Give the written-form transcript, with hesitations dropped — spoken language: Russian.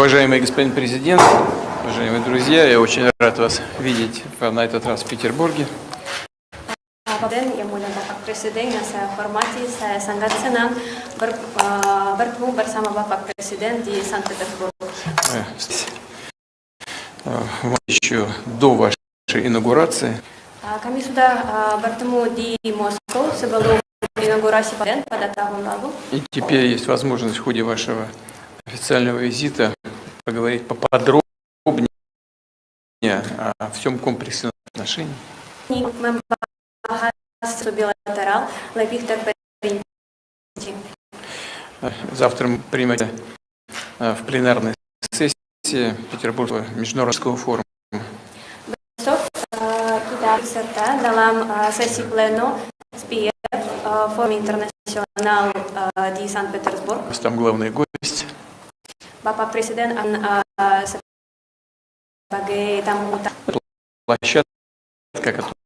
Уважаемый господин президент, уважаемые друзья, я очень рад вас видеть на этот раз в Петербурге. Еще до вашей инаугурации. И теперь есть возможность в ходе вашего официального визита поговорить поподробнее о всем комплексе отношений. Завтра мы примете в пленарной сессии Петербургского международного форума. Там главный гость. Площадка